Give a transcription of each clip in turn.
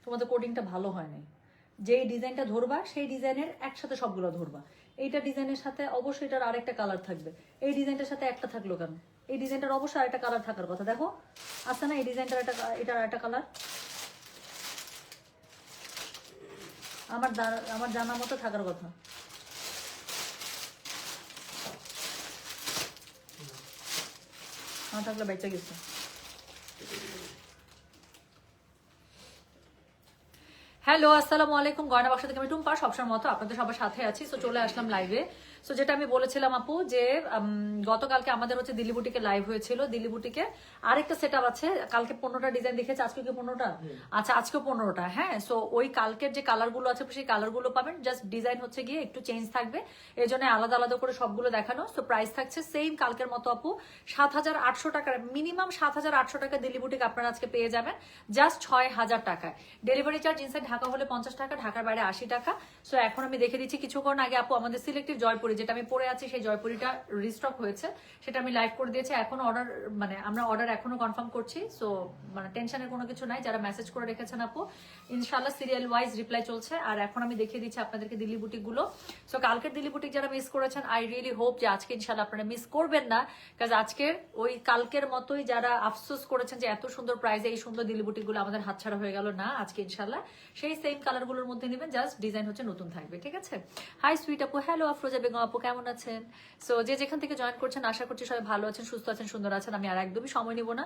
তোমাদের কোডিংটা ভালো হয় নাই। যেই ডিজাইনটা ধরবা সেই ডিজাইনের একসাথে সবগুলো ধরবা। এইটা ডিজাইনের সাথে অবশ্যই এটার আরেকটা কালার থাকবে, এই ডিজাইনটার সাথে একটা থাকলো কেন? এই ডিজাইনটার অবশ্যই আরেকটা কালার থাকার কথা। দেখো আছে না এই ডিজাইনটার এটার একটা কালার? আমার জানা মতো থাকার কথা। আমার থাকলে বেঁচে গেছে। হ্যালো, আসসালামু আলাইকুম। গয়না বাক্স থেকে আমি টুম্পা, সবসময় মতো আপনাদের সবার সাথে আছি। সো চলে আসলাম লাইভে। সো যেটা আমি বলেছিলাম আপু যে গতকালকে আমাদের হচ্ছে দিল্লি বুটিকে লাইভ হয়েছিল। দিল্লি বুটিকে আরেকটা সেট আপ আছে। কালকে 15টা ডিজাইন দেখেছে, আজকে কি 15টা? আচ্ছা, আজকে 15টা। হ্যাঁ, সো ওই কালকের যে কালারগুলো আছে সেই কালারগুলো পাবেন, জাস্ট ডিজাইন হচ্ছে গিয়ে একটু চেঞ্জ থাকবে, এই জন্য আলাদা আলাদা করে সবগুলো দেখানো। সো প্রাইস থাকছে সেম কালকের মতো আপু, 7,800 টাকার, মিনিমাম 7,800 টাকা দিল্লি বুটিক আপনারা আজকে পেয়ে যাবেন জাস্ট 6,000 টাকায়। ডেলিভারি চার্জ ইনসাইড ঢাকা হলে 50 টাকা, ঢাকার বাইরে 80 টাকা। সো এখন আমি দেখে দিচ্ছি, কিছুক্ষণ আগে আপু আমাদের সিলেক্টেড জয়পুরি, যেটা আমি পরে আছি সেই জয়পুরিটা রিস্টক হয়েছে, সেটা আমি লাইভ করে দিয়েছি। এখন অর্ডার আমরা অর্ডার এখনো কনফার্ম করছি। সো টেনশনের কোনো কিছু নাই। যারা মেসেজ করে রেখেছেন আপু, ইনশাল্লাহ সিরিয়াল ওয়াইজ রিপ্লাই চলছে। আর এখন আমি দেখিয়ে দিচ্ছি আপনাদেরকে দিল্লি বুটিক গুলো। সো কালকের দিল্লি বুটিক যারা মিস করেছেন, আই রিয়েলি হোপ যে আজকে ইনশাল্লাহ আপনারা মিস করবেন না, কাজ আজকের ওই কালকের মতোই যারা আফসোস করেছেন যে এত সুন্দর প্রাইসে এই সুন্দর দিল্লি বুটিক গুলো আমাদের হাতছাড়া হয়ে গেল, না, আজকে ইনশাল্লাহ সেই সেম কালার গুলোর মধ্যে নেবেন, জাস্ট ডিজাইন হচ্ছে নতুন থাকবে। ঠিক আছে? হাই সুইট আপু, হ্যালো আফরোজা বেগম আপু, কেমন আছেন? সো যে যেখান থেকে জয়েন করছেন, আশা করছি সবাই ভালো আছেন, সুস্থ আছেন, সুন্দর আছেন। আমি আর একদমই সময় নিব না,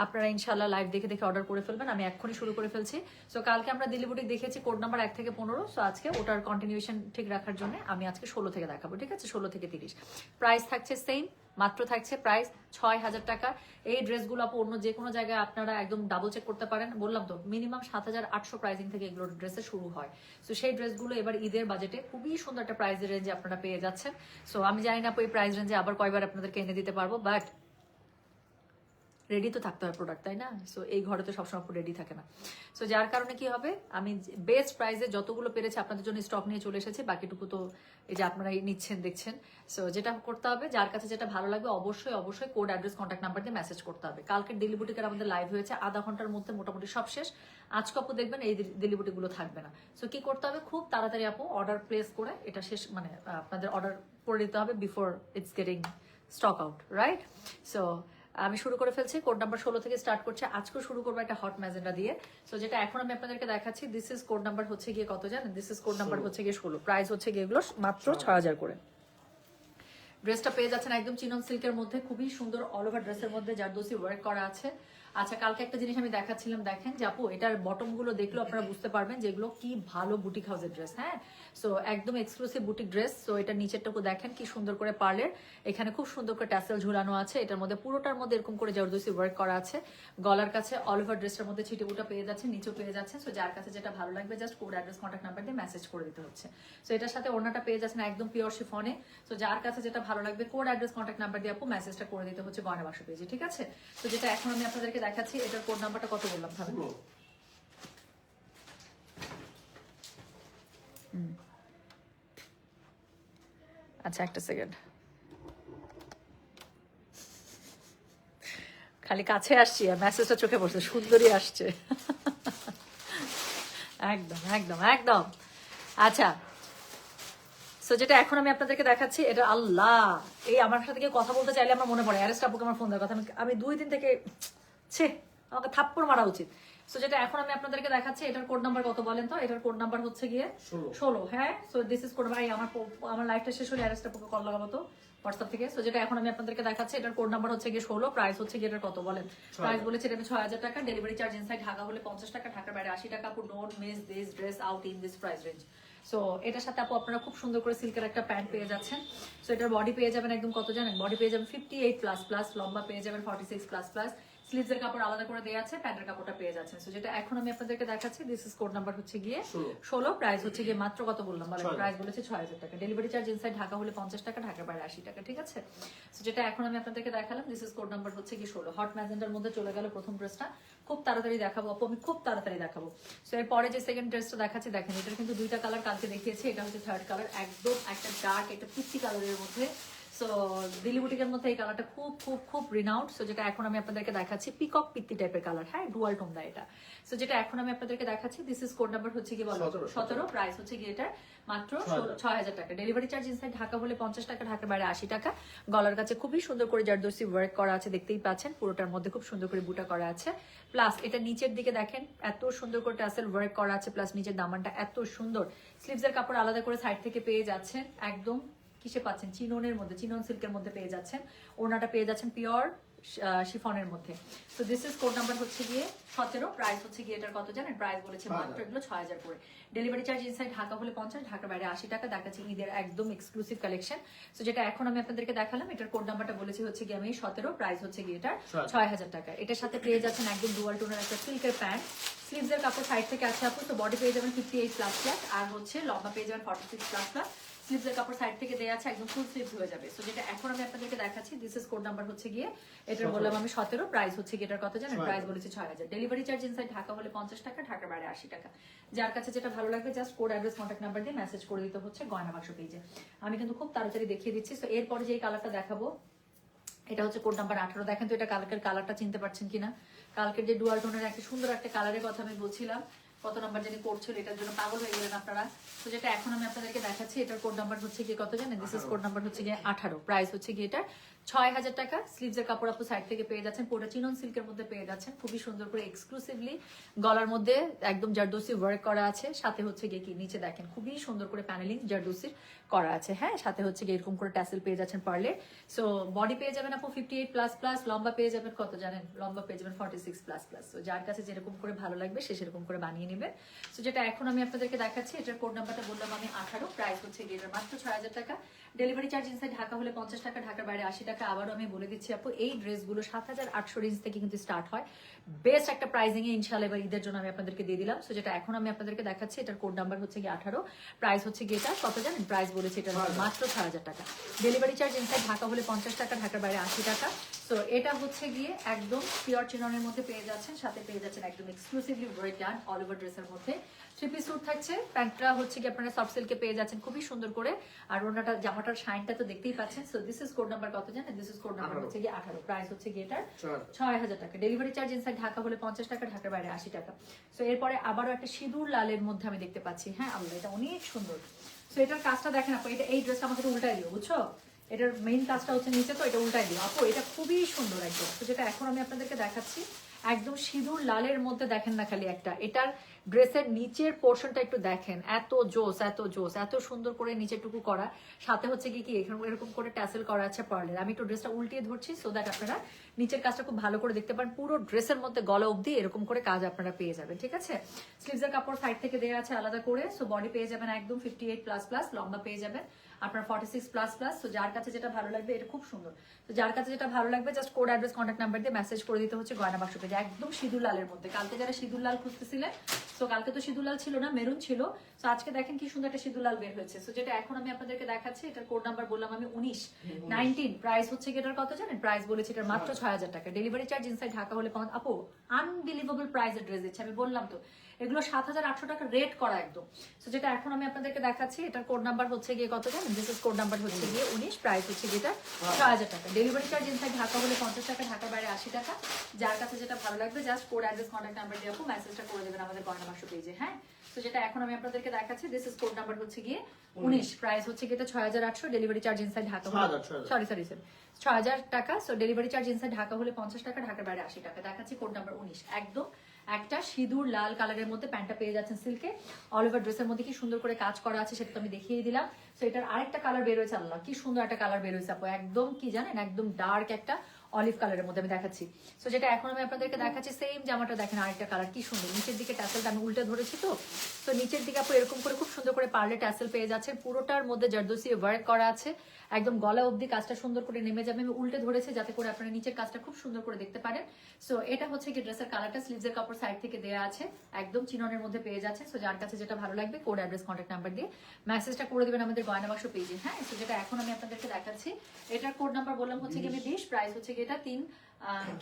আপনারা ইনশাল্লাহ লাইভ দেখে দেখে অর্ডার করে ফেলবেন। আমি এক্ষুনি শুরু করে ফেলছি। সো কালকে আমরা দিল্লি বুটিক দেখেছি কোড নাম্বার 1 থেকে 15। সো আজকে ওটার কন্টিনিউশন ঠিক রাখার জন্য আমি আজকে 16 থেকে দেখাবো। ঠিক আছে? 16 থেকে 30 প্রাইস থাকছে সেম, মাত্র থাকছে প্রাইস 6,000 টাকা। এই ড্রেসগুলো আপু অন্য যে কোনো জায়গায় আপনারা একদম ডাবল চেক করতে পারেন। বললাম তো, মিনিমাম 7,800 প্রাইসিং থেকে এগুলোর ড্রেসে শুরু হয়। সো সেই ড্রেসগুলো এবার ঈদের বাজেটে খুবই সুন্দর একটা প্রাইসের রেঞ্জে আপনারা পেয়ে যাচ্ছেন। সো আমি জানি না আপু এই প্রাইস রেঞ্জে আবার কয়বার আপনাদেরকে এনে দিতে পারবো, বাট রেডি তো থাকতে হয় প্রোডাক্ট, তাই না? সো এই ঘরে তো সবসময় রেডি থাকে না। সো যার কারণে কি হবে, আমি বেস্ট প্রাইসে যতগুলো পেরেছি আপনাদের জন্য স্টক নিয়ে চলে এসেছি। বাকিটুকু তো এই যে আপনারা নিচ্ছেন, দেখছেন। সো যেটা করতে হবে, যার কাছে যেটা ভালো লাগবে অবশ্যই অবশ্যই কোড, অ্যাড্রেস, কন্ট্যাক্ট নাম্বার দিয়ে মেসেজ করতে হবে। কালকের দিল্লি বুটিকের আমাদের লাইভ হয়েছে, আধা ঘন্টার মধ্যে মোটামুটি সব শেষ। আজকে আপু দেখবেন এই দিল্লি বুটিকগুলো থাকবে না। সো কি করতে হবে, খুব তাড়াতাড়ি আপু অর্ডার প্লেস করে এটা শেষ, আপনাদের অর্ডার করে দিতে হবে before it's getting stock out, right? So আমি শুরু করে ফেলছি, কোড নাম্বার 16 থেকে স্টার্ট করছে। আজকে শুরু করবো একটা হট ম্যাজেন্ডা দিয়ে। সো যেটা এখন আমি আপনাদেরকে দেখাচ্ছি, দিস ইজ কোড নাম্বার হচ্ছে গিয়ে কত জানেন? দিস ইজ কোড নাম্বার হচ্ছে গিয়ে 16। প্রাইস হচ্ছে গিয়ে এগুলো মাত্র 6,000 করে। ড্রেসটা পেয়ে যাচ্ছেন একদম চিনন সিল্কের মধ্যে, খুবই সুন্দর অল ওভার ড্রেসের মধ্যে জারদোসি ওয়ার্ক করা আছে। আচ্ছা, কালকে একটা জিনিস আমি দেখাচ্ছিলাম, দেখেন যে আপু এটার বটম গুলো দেখলেও আপনারা বুঝতে পারবেন যে এগুলো কি ভালো বুটিক হাউসের ড্রেস। হ্যাঁ, সো একদম এক্সক্লুসিভ বুটিক ড্রেস। সো এটা নিচেরটুকু দেখেন কি সুন্দর করে পার্লের, এখানে খুব সুন্দর করে ট্যাসেল ঝুলানো আছে। এটার মধ্যে পুরোটার মধ্যে এরকম করে জারদোসি ওয়ার্ক করা আছে। গলার কাছে অল ওভার ড্রেসটার মধ্যে ছিটেবুটা পেয়ে যাচ্ছে, নিচেও পেয়ে যাচ্ছে। সো যার কাছে যেটা ভালো লাগবে just code, address, contact number দিয়ে মেসেজ করে দিতে হচ্ছে। সো এটার সাথে ওড়নাটা পেয়ে যাচ্ছেন একদম পিওর শিফনে। সো যার কাছে যেটা ভালো লাগবে কোড, অ্যাড্রেস, কন্ট্যাক্ট নাম্বার দিয়ে আপু মেসেজটা করে দিতে হচ্ছে গয়না বাক্স পেজে। ঠিক আছে? তো যেটা এখন আমি আপনাদেরকে দেখাচ্ছি, এটার কোড নাম্বারটা কত বললাম ভাবেন? আচ্ছা, একটা সেকেন্ড, খালি কাছে আসছি আর মেসেজটা চোখে পড়ছে, সুন্দরী আসছে। একদম একদম একদম। আচ্ছা, সো যেটা এখন আমি আপনাদেরকে দেখাচ্ছি, এটা আল্লাহ, এই আমার সাথে কেউ কথা বলতে চাইলে আমার মনে পড়ে অ্যারেস্ট আপুকে আমার ফোন দেওয়ার কথা। আমি 2 দিন থেকে আমাকে থাপ্পড় মারা উচিত। সো যেটা এখন আমি আপনাদেরকে দেখাচ্ছি, এটার কোড নাম্বার কত বলেন তো? এটার কোড নাম্বার হচ্ছে গিয়ে 16। হ্যাঁ, সো দিস ইজ কোড। ভাই আমার লাইফটা শেষ হলে অ্যারেস্ট আপুকে কল লাগাবো তো হোয়াটসঅ্যাপ থেকে। সো যেটা এখন আমি আপনাদেরকে দেখাচ্ছি, এটার কোড নাম্বার হচ্ছে গিয়ে 16। প্রাইস হচ্ছে গিয়ে এটার কত বলেন? প্রাইস বলেছে এটা 6,000 টাকা। ডেলিভারি চার্জ ইনসাইড ঢাকা হলে 50 টাকা, ঢাকার বাইরে 80 টাকা। আপু don't miss this dress out in this price range. So এটার সাথে আপু আপনারা খুব সুন্দর করে সিল্কের একটা প্যান্ট পেয়ে যাচ্ছেন। সো এটার বডি পেয়ে যাবেন একদম কত জানেন? বডি পেয়ে যাবেন 58++, লম্বা পেয়ে যাবেন 46++। স্লিভসের কাপড় আলাদা করে দেওয়া আছে, প্যান্টের কাপড়টা পেয়ে যাচ্ছেন। সো যেটা এখন আমি আপনাদেরকে দেখাচ্ছি, দিস ইজ কোড নাম্বার হচ্ছে গিয়ে 16। প্রাইস হচ্ছে গিয়ে মাত্র কত বললাম বলেন? প্রাইস বলেছে 6,000 টাকা। ডেলিভারি চার্জ ইনসাইড ঢাকা হলে 50 টাকা, ঢাকার বাইরে 80 টাকা। ঠিক আছে? সো যেটা এখন আমি আপনাদেরকে দেখালাম, দিস ইজ কোড নাম্বার হচ্ছে গিয়ে 16। হট ম্যাজেন্ডার মধ্যে চলে গেল প্রথম ড্রেসটা। খুব তাড়াতাড়ি দেখাবো আপু, আমি খুব তাড়াতাড়ি দেখাবো। সো এর পরে যে সেকেন্ড ড্রেসটা দেখাচ্ছি, দেখেন এটার কিন্তু 2টা কালার কালকে দেখিয়েছি। এটা হচ্ছে থার্ড কালার, একদম একটা ডার্ক একটা পিচি কালারের মধ্যে। সো দিল্লি বুটিকের মধ্যে এই কালারটা খুব খুব খুব রিনাউড। সো যেটা এখন আমি আপনাদেরকে দেখাচ্ছি পিকক পিত্তি টাইপের কালার, হ্যাঁ ডুয়াল টোন দেয় এটা। সো যেটা এখন আমি আপনাদেরকে দেখাচ্ছি, দিস ইজ কোড নাম্বার হচ্ছে কি বলো 17, প্রাইস হচ্ছে কি এটার মাত্র 6000 টাকা। ডেলিভারি চার্জ ইনসাইড ঢাকা হলে 50 টাকা, ঢাকার বাইরে 80 টাকা। গলার কাছে খুবই সুন্দর করে জারদোসি ওয়ার্ক করা আছে, দেখতেই পাচ্ছেন পুরোটার মধ্যে খুব সুন্দর করে বুটা করা আছে। প্লাস এটা নিচের দিকে দেখেন এত সুন্দর করে টাসেল ওয়ার্ক করা আছে, প্লাস নিচের দামানটা এত সুন্দর। স্লিভসের কাপড় আলাদা করে সাইড থেকে পেয়ে যাচ্ছেন, একদম কিসে পাচ্ছেন চিননের মধ্যে, চিনন সিল্কের মধ্যে পেয়ে যাচ্ছেন। ওড়নাটা পেয়ে যাচ্ছেন পিওর শিফনের মধ্যে। তো দিস ইজ কোড নাম্বার হচ্ছে গিয়ে 17, প্রাইস হচ্ছে গিয়ে এটার কত জানেন, প্রাইস বলেছে মাত্র এগুলো 6000 করে। ডেলিভারি চার্জ ইনসাইড ঢাকা হলে 50, ঢাকার বাইরে 80 টাকা। দেখাচ্ছি ঈদের একদম এক্সক্লুসিভ কালেকশন। সো যেটা এখন আমি আপনাদেরকে দেখালাম, এটার কোড নাম্বারটা বলেছি হচ্ছে গিয়ে আমি 17, প্রাইস হচ্ছে গিয়ে এটা 6000 টাকা। এটার সাথে পেয়ে যাচ্ছেন একদম ডুয়াল টোনের একটা সিল্কের প্যান্ট। স্লিভসের কাপড় সাইড থেকে আছে আপু, তো বডি পেয়ে যাবেন 58++, আর হচ্ছে লম্বা পেয়ে যাবেন 46++। স্লিভসের কাপড় সাইড থেকে দেয়া আছে, একদম ফুল স্লিভস হয়ে যাবে। সো যেটা এখন আমি আপনাদেরকে দেখাচ্ছি, দিস ইজ কোড নাম্বার হচ্ছে গিয়ে এটার বললাম আমি 17, প্রাইস হচ্ছে গিয়ে এটার কত জানেন, প্রাইস বলেছি 6000। ডেলিভারি চার্জ ইনসাইড ঢাকা হলে 50 টাকা, ঢাকার বাইরে 80 টাকা। যার কাছে যেটা ভালো লাগবে just code address contact number দিয়ে মেসেজ করে দিতে হচ্ছে গয়না বাক্স পেজে। আমি কিন্তু খুব তাড়াতাড়ি দেখিয়ে দিচ্ছি। সো এরপরে যে কালারটা দেখাবো, এটা হচ্ছে কোড নাম্বার 18। দেখেন তো এটা কালকের কালারটা চিনতে পারছেন কিনা। কালকের যে ডুয়াল টোনের একটা সুন্দর একটা কালারের কথা আমি বলছিলাম, কত নাম্বার জানি কোড ছিল, এটার জন্য পাগল হয়ে গেলেন আপনারা। তো যেটা এখন আমি আপনাদেরকে দেখাচ্ছি, এটার কোড নাম্বার হচ্ছে গিয়ে কত জানেন, দিস ইজ কোড নাম্বার হচ্ছে গিয়ে 18, প্রাইস হচ্ছে গিয়ে এটা 6000 টাকা। স্লিভসের কাপড় আপু সাইড থেকে পেয়ে যাচ্ছেন, পুরো চিনন সিল্কের মধ্যে পেয়ে যাচ্ছেন, খুবই সুন্দর করে এক্সক্লুসিভলি গলার মধ্যে একদম জারদোসি ওয়ার্ক করা আছে। সাথে হচ্ছে গিয়ে কি নিচে দেখেন খুবই সুন্দর করে প্যানেলিং জারদোসির করা আছে, হ্যাঁ সাথে হচ্ছে গিয়ে এরকম করে ট্যাসেল পেয়ে যাচ্ছেন পার্লে। সো বডি পেয়ে যাবেন আপু 58++, লম্বা পেয়ে যাবেন কত জানেন, লম্বা পেয়ে যাবেন 46++। সো যার কাছে যেরকম করে ভালো লাগবে সে সেরকম করে বানিয়ে নেবেন। সো যেটা এখন আমি আপনাদেরকে দেখাচ্ছি, এটার কোড নাম্বারটা বললাম আমি 18, প্রাইস হচ্ছে গিয়ে এটার মাত্র 6000 টাকা। ডেলিভারি চার্জ ইনসাইড ঢাকা হলে 50 টাকা, ঢাকার বাইরে 80 টাকা। আবারও আমি বলে দিচ্ছি আপু, এই ড্রেসগুলো 7800 রেঞ্জ থেকে কিন্তু স্টার্ট হয়। বেস্ট একটা প্রাইজিং এ ইনশাআল্লাহ এবার ঈদের জন্য আমি আপনাদেরকে দিয়ে দিলাম। সো যেটা এখন আমি আপনাদেরকে দেখাচ্ছি, এটার কোড নাম্বার হচ্ছে গিয়ে 18, প্রাইস হচ্ছে গিয়ে এটা কত জানেন, প্রাইস বলেছে এটা মাত্র 6000 টাকা। ডেলিভারি চার্জ ইনসাইড ঢাকা হলে 50 টাকা, ঢাকার বাইরে 80 টাকা। তো এটা হচ্ছে গিয়ে একদম পিওর চিননের মধ্যে পেয়ে যাচ্ছেন, সাথে পেয়ে যাচ্ছেন একদম exclusively work done all over ড্রেসের মধ্যে। 3 পিস স্যুট থাকছে, প্যান্টটা হচ্ছে কি আপনারা সফট সিল্কে পেয়ে যাচ্ছেন খুবই সুন্দর করে। আর ওনাটা জামাটার শাইনটা তো দেখতেই পাচ্ছেন। So this is code number কত জানেন, দিস ইজ কোড নাম্বার হচ্ছে কি 18, প্রাইস হচ্ছে কি এটার 6000 টাকা। ডেলিভারি চার্জ ইনসাইড ঢাকা হলে 50 টাকা, ঢাকার বাইরে 80 টাকা। সো এরপরে আবারও একটা সিঁদুর লালের মধ্যে আমি দেখতে পাচ্ছি, হ্যাঁ আল্লাহ এটা অনেক সুন্দর। সো এটার কাজটা দেখেন আপু, এটা এই ড্রেসটা আমাকে উল্টাই দিও বুঝছো, এটার মেইন কাজটা হচ্ছে নিচে, তো এটা উল্টাই দিও আপু, এটা খুবই সুন্দর একদম। তো যেটা এখন আমি আপনাদেরকে দেখাচ্ছি, একদম সিঁদুর লালের মধ্যে দেখেন না খালি একটা, এটার ড্রেসের নিচের পোর্শনটা একটু দেখেন, এত জোস এত জোস, এত সুন্দর করে নিচেটুকু করা। সাথে হচ্ছে কি এরকম করে ট্যাসেল করা আছে পার্লের। আমি একটু ড্রেসটা উল্টিয়ে ধরছি সো দ্যাট আপনারা নিচের কাজটা খুব ভালো করে দেখতে পারেন। পুরো ড্রেসের মধ্যে গলা অবধি এরকম করে কাজ আপনারা পেয়ে যাবেন, ঠিক আছে। স্লিভসের কাপড় সাইড থেকে দেওয়া আছে আলাদা করে। সো বডি পেয়ে যাবেন একদম 58++, লম্বা পেয়ে যাবেন আপনার 46++। তো যার কাছে যেটা ভালো লাগবে, এটা খুব সুন্দর। তো যার কাছে যেটা ভালো লাগবে just code address contact number দিয়ে মেসেজ করে দিতে হচ্ছে গয়না বাক্স পেজে। একদম সিঁদুর লালের মধ্যে, কালকে যারা সিঁদুর লাল খুঁজতেছিলেন, সো কালকে তো সিঁদুর লাল ছিল না, মেরুন ছিল। সো আজকে দেখেন কি সুন্দর একটা সিঁদুর লাল বের হয়েছে। সো যেটা এখন আমি আপনাদেরকে দেখাচ্ছি, এটার কোড নাম্বার বললাম আমি 19, প্রাইস হচ্ছে কি এটার কত জানেন, প্রাইস বলেছি এটার মাত্র 6000 টাকা। ডেলিভারি চার্জ ইনসাইড ঢাকা হলে আপু আনবিলিভেবল প্রাইসের ড্রেস দিচ্ছে, আমি বললাম তো এগুলো 7800 টাকা রেট করা একদম। সো যেটা এখন আমি আপনাদেরকে দেখাচ্ছি, এটার কোড নাম্বার হচ্ছে গিয়ে কত জানেন, দিস ইজ কোড নাম্বার হচ্ছে গিয়ে 19, প্রাইস হচ্ছে গিয়ে এটা 6000 টাকা। ডেলিভারি চার্জ ইনসাইড ঢাকা হলে 50 টাকা, ঢাকার বাইরে 80 টাকা। যার কাছে যেটা ভালো লাগবে just code address contact number দিয়ে আপু মেসেজটা করে দেবেন আমাদের গয়না বাক্স পেজে, হ্যাঁ। তো যেটা এখন আমি আপনাদেরকে দেখাচ্ছি, দিস ইজ কোড নাম্বার হচ্ছে গিয়ে 19, প্রাইস হচ্ছে গিয়ে এটা 6800। ডেলিভারি চার্জ ইনসাইড ঢাকা হলে সরি 6000 টাকা। So delivery charge inside Dhaka হলে 50 টাকা, ঢাকার বাইরে 80 টাকা। দেখাচ্ছি কোড নাম্বার 19, একদম একটা সিঁদুর লাল কালারের মধ্যে প্যান্টটা পেয়ে যাচ্ছেন সিল্কে। অল ওভার ড্রেসের মধ্যে কি সুন্দর করে কাজ করা আছে সেটা তো আমি দেখিয়ে দিলাম। সো এটার আরেকটা কালার বের হয়েছে, আল্লাহ কি সুন্দর একটা কালার বের হয়েছে আপু, একদম কি জানেন একদম ডার্ক একটা অলিভ কালারের মধ্যে আমি দেখাচ্ছি। সো যেটা এখন আমি আপনাদেরকে দেখাচ্ছি, সেম জামাটা দেখেন আরেকটা কালার কি সুন্দর। নিচের দিকে ট্যাসেলটা আমি উল্টে ধরেছি, তো নিচের দিকে আপু এরকম করে খুব সুন্দর করে পার্লে ট্যাসেল পেয়ে যাচ্ছে, পুরোটার মধ্যে জারদোসি ওয়ার্ক করা আছে, একদম গলা অবধি কাজটা সুন্দর করে নেমে যাবে। আমি উল্টে ধরেছি যাতে করে আপনারা নিচের কাজটা খুব সুন্দর করে দেখতে পারেন। সো এটা হচ্ছে কি ড্রেসের কালারটা, স্লিভসের কাপড় সাইড থেকে দেওয়া আছে, একদম চিননের মধ্যে পেয়ে যাচ্ছে। সো যার কাছে যেটা ভালো লাগবে কোড অ্যাড্রেস কন্ট্যাক্ট নাম্বার দিয়ে মেসেজটা করে দেবেন আমাদের গয়না বাক্স পেজে, হ্যাঁ। সো যেটা এখন আমি আপনাদেরকে দেখাচ্ছি, এটার কোড নাম্বার বললাম হচ্ছে কি 20, প্রাইস হচ্ছে কি এটা কি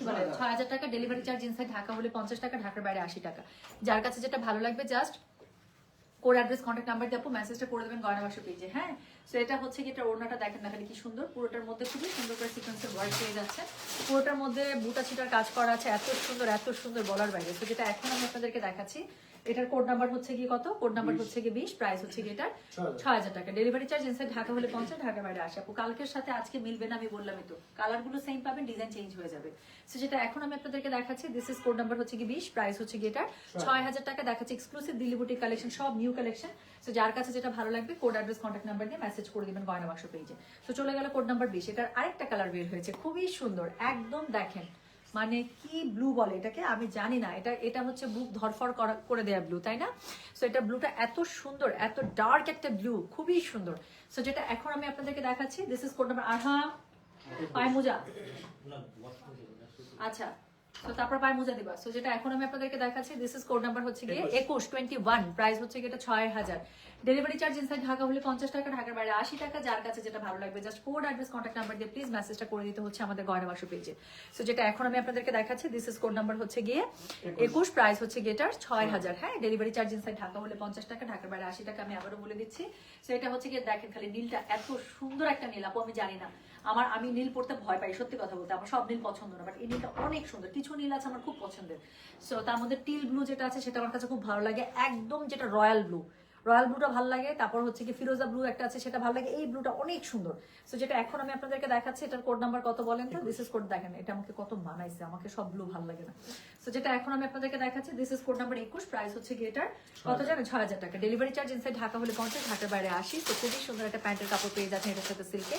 বলে 6000 টাকা। ডেলিভারি চার্জ ইনসাইড ঢাকা হলে 50 টাকা, ঢাকার বাইরে 80 টাকা। যার কাছে যেটা ভালো লাগবে just code address contact number দিয়ে আপু মেসেজটা করে দেবেন গয়না বাক্স পেজে, হ্যাঁ। সো এটা হচ্ছে কি এটা ওড়নাটা দেখেন না খালি কি সুন্দর, পুরোটার মধ্যে খুবই সুন্দর করে সিকোয়েন্সের ওয়ার্ক পেয়ে যাচ্ছে, পুরোটার মধ্যে বুটা ছিটার কাজ করা আছে, এত সুন্দর বলার বাইরে। তো যেটা এখন আমি আপনাদেরকে দেখাচ্ছি, এটার কোড নাম্বার হচ্ছে কি কত, কোড নাম্বার হচ্ছে কি 20, প্রাইস হচ্ছে কি এটার 6000 টাকা, ডেলিভারি চার্জ ইনসাইড ঢাকা হলে 50, ঢাকার বাইরে 80। আপু কালকের সাথে আজকে মিলবে না, আমি বললামই তো, কালার গুলো সেম পাবেন, ডিজাইন চেঞ্জ হয়ে যাবে। সো যেটা এখন আমি আপনাদেরকে দেখাচ্ছি, দিস ইজ কোড নাম্বার হচ্ছে কি 20, প্রাইস হচ্ছে কি এটার 6000 টাকা, দেখাচ্ছি এক্সক্লুসিভ দিল্লি বুটিক কালেকশন, সব নিউ কালেকশন। সো যার কাছে যেটা ভালো লাগবে কোড অ্যাড্রেস কন্ট্যাক্ট নাম্বার দিয়ে মেসেজ করে দিবেন গয়না বাক্স পেজে। তো চলে গেল কোড নাম্বার 20, এটার আরেকটা কালার বের হয়েছে খুবই সুন্দর, একদম দেখেন মানে কি ব্লু বলে এটাকে আমি জানি না, এটা হচ্ছে বুক ধরফর করে দেয়া ব্লু, তাই না? সো এটা ব্লুটা এত সুন্দর, এত ডার্ক একটা ব্লু, খুবই সুন্দর। সো যেটা এখন আমি আপনাদেরকে দেখাচ্ছি, দিস ইজ কোড নাম্বার, পায়ে মোজা, আচ্ছা তো তারপর পায়ে মোজা দিবা। সো যেটা এখন আমি আপনাদেরকে দেখাচ্ছি, দিস ইজ কোড নাম্বার হচ্ছে গিয়ে 21, প্রাইস হচ্ছে গিয়ে এটা 6000, ডেলিভারি চার্জ ইনসাইড ঢাকা হলে 50 টাকা, ঢাকার বাইরে 80 টাকা। যার কাছে যেটা ভালো লাগবে just code address contact number দিয়ে প্লিজ মেসেজটা করে দিতে হচ্ছে আমাদের গয়না বাক্স পেজে। সো যেটা এখন আমি আপনাদেরকে দেখাচ্ছি, দিস ইজ কোড নাম্বার হচ্ছে গিয়ে 21, প্রাইস হচ্ছে গিয়ে এটার 6000, হ্যাঁ ডেলিভারি চার্জ ইনসাইড ঢাকা হলে 50 টাকা, ঢাকার বাইরে 80 টাকা। আমি আবারও বলে দিচ্ছি। সো এটা হচ্ছে গিয়ে দেখেন খালি নীলটা এত সুন্দর একটা নীল, আপু আমি জানি না, আমি নীল পড়তে ভয় পাই, সত্যি কথা বলতে আমার সব নীল পছন্দ না, বাট এই নীলটা অনেক সুন্দর, কিছু নীল আছে আমার খুব পছন্দের। সো তার মধ্যে টিল ব্লু যেটা আছে সেটা আমার কাছে খুব ভালো লাগে, একদম যেটা রয়্যাল ব্লুটা ভালো লাগে। তারপর হচ্ছে কি ফিরোজা ব্লু একটা আছে সেটা ভালো লাগে, এই ব্লুটা অনেক সুন্দর। সো যেটা এখন আমি আপনাদেরকে দেখাচ্ছি, এটার কোড নাম্বার কত বলেন তো? দিস ইজ কোড, দেখেন এটা আমাকে কত মানাইছে, আমাকে সব ব্লু ভালো লাগে না। সো যেটা এখন আমি আপনাদেরকে দেখাচ্ছি, this is code number 21, price হচ্ছে কি এটার কত জানেন? 6000 টাকা, ডেলিভারি চার্জ ইনসাইড ঢাকা হলে 50, ঢাকার বাইরে 80। তো খুবই সুন্দর একটা প্যান্টের কাপড় পেয়ে যাচ্ছেন এটার সাথে সিল্কে।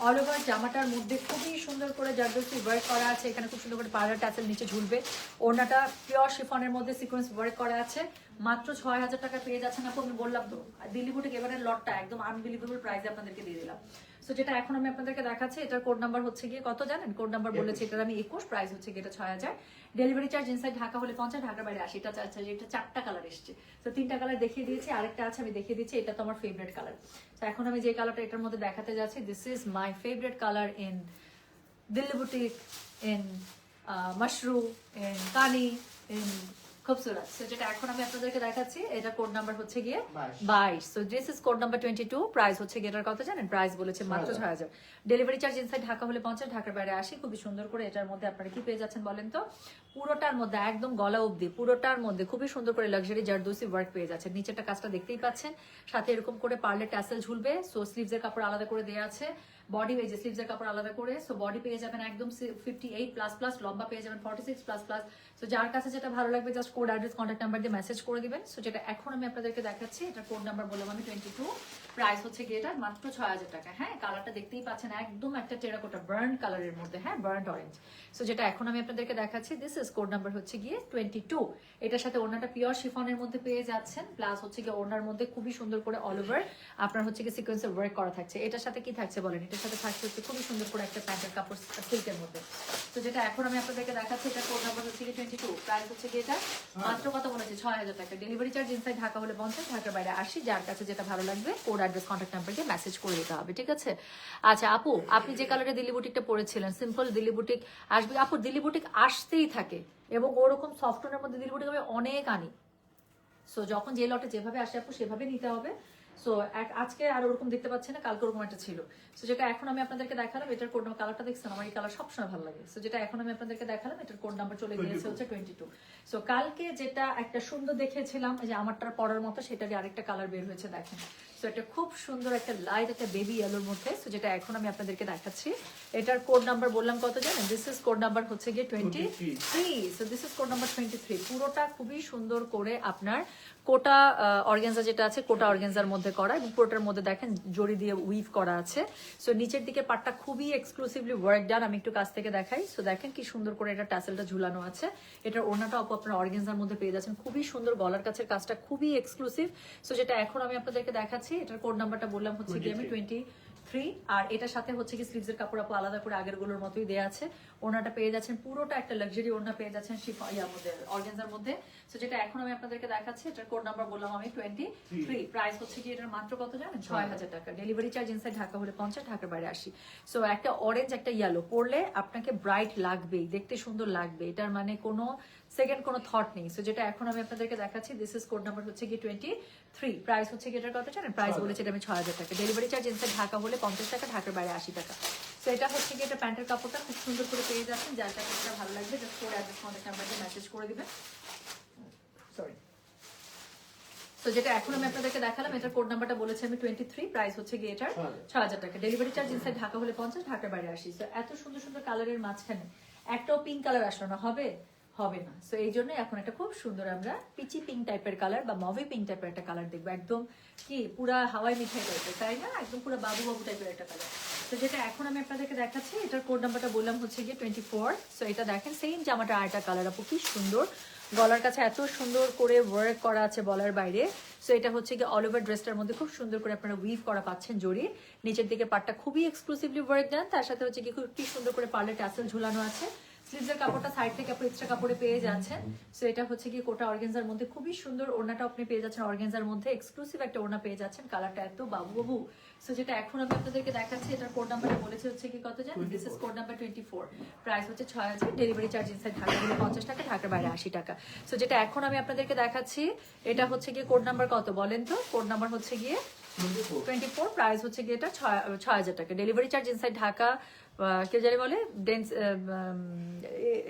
অল ওভার জামাটার মধ্যে খুবই সুন্দর করে জারদস্তি ওয়ার্ক করা আছে, এখানে খুব সুন্দর করে পার্লার ট্যাসেল নিচে ঝুলবে, ওড়নাটা পিওর শিফনের মধ্যে সিকোয়েন্স ওয়ার্ক করা আছে, মাত্র 6000 টাকা পেয়ে যাচ্ছেন। আপু আমি বললাম তো দিল্লি বুটিক এবারের লটটা একদম আনবিলিভেবল প্রাইসে আপনাদেরকে দিয়ে দিলাম। সো যেটা এখন আমি আপনাদেরকে দেখাচ্ছি, এটার কোড নাম্বার হচ্ছে গিয়ে কত জানেন? কোড নাম্বার বলেছি এটার আমি 21, প্রাইস হচ্ছে গিয়ে এটা 6000, ডেলিভারি চার্জ ইনসাইড ঢাকা হলে 50, ঢাকার বাইরে 80। এটা চারটা কালার এসছে, তো তিনটা কালার দেখিয়ে দিয়েছি, আরেকটা আছে আমি দেখিয়ে দিচ্ছি, এটা তো আমার ফেভারিট কালার। তো এখন আমি যে কালারটা এটার মধ্যে দেখাতে যাচ্ছি, this is my favourite colour in Delhi boutique, in mushroom, in কানি, ইন খুবসুরত। সো যেটা এখন আমি আপনাদেরকে দেখাচ্ছি, এটা কোড নাম্বার হচ্ছে গিয়ে 22। So this is code number 22, price হচ্ছে গিয়ে এটার কত জানেন? প্রাইস বলেছে মাত্র 6000, ডেলিভারি চার্জ ইনসাইড ঢাকা হলে 50, ঢাকার বাইরে 80। খুবই সুন্দর করে এটার মধ্যে আপনারা কি পেয়ে যাচ্ছেন বলেন তো? পুরোটার মধ্যে একদম গলা অবধি পুরোটার মধ্যে খুবই সুন্দর করে লাক্সারি জারদৌসি ওয়ার্ক পেয়ে যাচ্ছেন। নিচেরটা কাজটা দেখতেই পাচ্ছেন, সাথে এরকম করে পার্লে ট্যাসেল ঝুলবে। সো স্লিভসের কাপড় আলাদা করে দেওয়া আছে, বডি এই যে স্লিভসের কাপড় আলাদা করে। সো বডি পেয়ে যাবেন একদম 58++, লম্বা পেয়ে যাবেন 46++। সো যার কাছে যেটা ভালো লাগবে just code address contact number দিয়ে মেসেজ করে দিবেন। সো যেটা এখন আমি আপনাদেরকে দেখাচ্ছি, এটা কোড নাম্বার বললাম আমি 22, প্রাইস হচ্ছে গিয়ে এটা মাত্র 6000 টাকা। হ্যাঁ কালারটা দেখতেই পাচ্ছেন, একদম একটা টেরাকোটা বার্ন কালারের মধ্যে, হ্যাঁ বার্ন অরেঞ্জ। সো যেটা এখন আমি আপনাদেরকে দেখাচ্ছি, দিস ইজ কোড নাম্বার হচ্ছে গিয়ে 22, এটার সাথে ওড়নাটা পিওর শিফনের মধ্যে পেয়ে যাচ্ছেন, প্লাস হচ্ছে গিয়ে ওড়নার মধ্যে খুবই সুন্দর করে অল ওভার আপনার হচ্ছে গিয়ে সিকোয়েন্সের ওয়ার্ক করা থাকছে। এটার সাথে কি থাকছে বলেন? এটার সাথে থাকছে হচ্ছে খুবই সুন্দর করে একটা প্যান্টের কাপড় সিল্কের মধ্যে। তো যেটা এখন আমি আপনাদেরকে দেখাচ্ছি, এটা কোড নাম্বার হচ্ছে গিয়ে 22, প্রাইস হচ্ছে গিয়ে এটা মাত্র কত বলেছে? 6000 টাকা, ডেলিভারি চার্জ ইনসাইড ঢাকা হলে 50, ঢাকার বাইরে 80। যার কাছে যেটা ভালো লাগবে কোড অ্যাড্রেস কন্ট্যাক্ট নাম্বার দিয়ে মেসেজ করে দিতে হবে, ঠিক আছে? আচ্ছা আপু, আপনি যে কালারে দিল্লি বুটিকটা পরেছিলেন, সিম্পল দিল্লি বুটিক আসবে আপু, দিল্লি বুটিক আসতেই থাকে, এবং ওরকম সফটওয়্যারের মধ্যে দিল্লি বুটিক আমি অনেক আনি। সো যখন যে লটে যেভাবে আসে আপু সেভাবে নিতে হবে। সো আজকে আর ওরকম দেখতে পাচ্ছি না, কালকে ওরকম একটা ছিল। সো যেটা এখন আমি আপনাদেরকে দেখালাম, এটার কোড নাম্বার, কালারটা দেখছেন, আমার এই কালার সবসময় ভালো লাগে। সো যেটা এখন আমি আপনাদেরকে দেখালাম, এটার কোড নাম্বার চলে গিয়েছে হচ্ছে 22। সো কালকে যেটা একটা সুন্দর দেখেছিলাম যে আমারটার পরার মতো, সেটারই আরেকটা কালার বের হয়েছে দেখেন। সো এটা খুব সুন্দর একটা লাইট একটা বেবি ইয়েলোর মধ্যে। সো যেটা এখন আমি আপনাদেরকে দেখাচ্ছি, এটার কোড নাম্বার বললাম কত জানেন? দিস ইজ কোড নাম্বার হচ্ছে গিয়ে 23। So this is code number 23। পুরোটা খুবই সুন্দর করে আপনার কোটা অর্গানজা যেটা আছে, কোটা অর্গানজার মধ্যে করা, এবং পুরোটার মধ্যে দেখেন জড়ি দিয়ে উইভ করা আছে। সো নিচের দিকে পাটটা খুবই এক্সক্লুসিভলি ওয়ার্ক ডান, আমি একটু কাছ থেকে দেখাই। সো দেখেন কি সুন্দর করে এটা টাসেলটা ঝুলানো আছে। এটার ওড়নাটা আপু আপনার অর্গানজার মধ্যে পেয়ে যাচ্ছেন, খুবই সুন্দর, গলার কাছের কাজটা খুবই এক্সক্লুসিভ। সো যেটা এখন আমি আপনাদেরকে দেখাচ্ছি, এটার কোড নাম্বারটা বললাম হচ্ছে কি আমি 23, আর এটার সাথে হচ্ছে কি স্লিভসের কাপড় আপু আলাদা করে আগের গুলোর মতোই দেওয়া আছে। ওড়নাটা পেয়ে যাচ্ছেন পুরোটা একটা লাক্সারি ওড়না পেয়ে যাচ্ছেন ইয়ার মধ্যে, অর্গানজার মধ্যে। সো যেটা এখন আমি আপনাদেরকে দেখাচ্ছি, এটার কোড নাম্বার বললাম আমি 23, প্রাইস হচ্ছে কি এটার মাত্র কত জানেন? 6000 টাকা, ডেলিভারি চার্জ ইনসাইড ঢাকা হলে 50, ঢাকার বাইরে 80। সো একটা অরেঞ্জ একটা ইয়েলো পরলে আপনাকে ব্রাইট লাগবেই, দেখতে সুন্দর লাগবে, এটার মানে কোনো সেকেন্ড কোনো থট নেই। সো যেটা এখন আমি আপনাদেরকে দেখাচ্ছি, দিস ইজ কোড নাম্বার হচ্ছে কি 23, প্রাইস হচ্ছে কি এটার কত জানেন? প্রাইস বলেছে এটা আমি 6000 টাকা, ডেলিভারি চার্জ ইনসাইড ঢাকা হলে 50 টাকা, ঢাকার বাইরে 80 টাকা। সো এটা হচ্ছে কি এটা প্যান্টের কাপড়টা খুব সুন্দর করে পেয়ে যাচ্ছেন, যার কাছে ভালো লাগবে just code address contact number দিয়ে মেসেজ করে দিবেন। সরি। তো যেটা এখন আমি আপনাদেরকে দেখালাম, এটার কোড নাম্বারটা বলেছি আমি 23, প্রাইস হচ্ছে গিয়ে এটার 6000 টাকা, ডেলিভারি চার্জ ইনসাইড ঢাকা হলে 50, ঢাকার বাইরে 80। তো এত সুন্দর সুন্দর কালারের মাঝখানে একটাও পিঙ্ক কালার আসলো না, হবে হবে না। সো এই জন্যই এখন একটা খুব সুন্দর আমরা পিচি পিঙ্ক টাইপের কালার বা মভি পিঙ্ক টাইপের একটা কালার দেখবো, একদম কি পুরা হাওয়াই মিঠাই টাইপের, তাই না? একদম পুরো বাবু বাবু টাইপের একটা কালার। তো যেটা এখন আমি আপনাদেরকে দেখাচ্ছি, এটার কোড নাম্বারটা বললাম হচ্ছে গিয়ে 24। সো এটা দেখেন সেম জামাটা আরেকটা কালার, আপু কি সুন্দর, গলার কাছে এত সুন্দর করে ওয়ার্ক করা আছে বলার বাইরে। সো এটা হচ্ছে কি অল ওভার ড্রেসটার মধ্যে খুব সুন্দর করে আপনারা উইভ করা পাচ্ছেন জড়ি, নিচের দিকে পাটটা খুবই এক্সক্লুসিভলি ওয়ার্ক দেন, তার সাথে হচ্ছে কি খুব কি সুন্দর করে পার্লে টাসেল ঝুলানো আছে। স্লিভসের কাপড়টা সাইড থেকে আপনি এক্সট্রা কাপড়ে পেয়ে যাচ্ছেন। সো এটা হচ্ছে কি কোটা অর্গানজার মধ্যে খুবই সুন্দর, ওড়নাটা আপনি পেয়ে যাচ্ছেন অর্গানজার মধ্যে, এক্সক্লুসিভ একটা ওড়না পেয়ে যাচ্ছেন, কালারটা এত বাবু বাবু। সো যেটা এখন আমি আপনাদেরকে দেখাচ্ছি, এটার কোড নাম্বারটা বলেছে হচ্ছে কি কত জানেন? This is code number 24, price হচ্ছে 6000, ডেলিভারি চার্জ ইনসাইড ঢাকা হলে 50 টাকা, ঢাকার বাইরে 80 টাকা। সো যেটা এখন আমি আপনাদেরকে দেখাচ্ছি, এটা হচ্ছে গিয়ে কোড নাম্বার কত বলেন তো? কোড নাম্বার হচ্ছে গিয়ে 24, প্রাইস হচ্ছে গিয়ে এটা 6000 টাকা, ডেলিভারি চার্জ ইনসাইড ঢাকা, কেউ জানি বলে